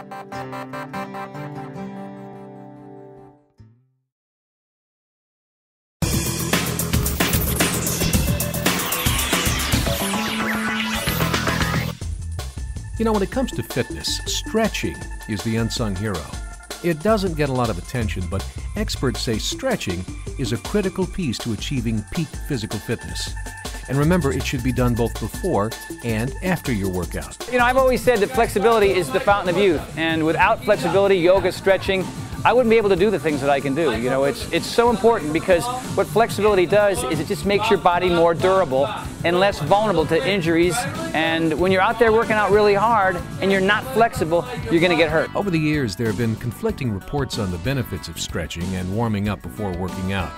You know, when it comes to fitness, stretching is the unsung hero. It doesn't get a lot of attention, but experts say stretching is a critical piece to achieving peak physical fitness. And remember, it should be done both before and after your workout. You know, I've always said that flexibility is the fountain of youth, and without flexibility, yoga, stretching, I wouldn't be able to do the things that I can do. You know, it's so important because what flexibility does is it just makes your body more durable and less vulnerable to injuries. And when you're out there working out really hard and you're not flexible, you're going to get hurt. Over the years, there have been conflicting reports on the benefits of stretching and warming up before working out.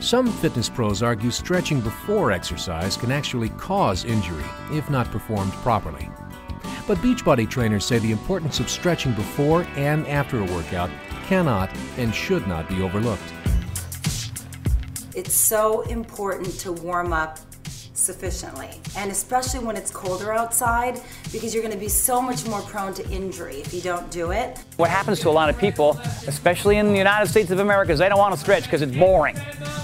Some fitness pros argue stretching before exercise can actually cause injury if not performed properly. But Beachbody trainers say the importance of stretching before and after a workout cannot and should not be overlooked. It's so important to warm up sufficiently, and especially when it's colder outside, because you're going to be so much more prone to injury if you don't do it. What happens to a lot of people, especially in the United States of America, is they don't want to stretch because it's boring.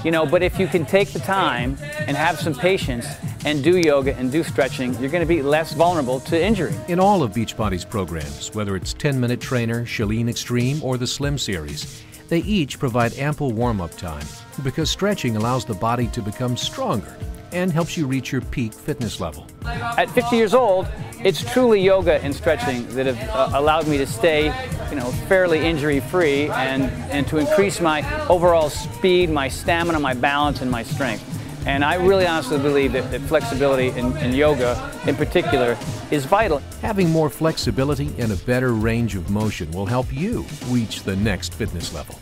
You know, but if you can take the time and have some patience and do yoga and do stretching, you're going to be less vulnerable to injury. In all of Beachbody's programs, whether it's 10-Minute Trainer, Chalene Extreme, or the Slim Series, they each provide ample warm-up time because stretching allows the body to become stronger and helps you reach your peak fitness level. At 50 years old, it's truly yoga and stretching that have allowed me to stay, you know, fairly injury-free and to increase my overall speed, my stamina, my balance, and my strength. And I really honestly believe that flexibility in yoga in particular is vital. Having more flexibility and a better range of motion will help you reach the next fitness level.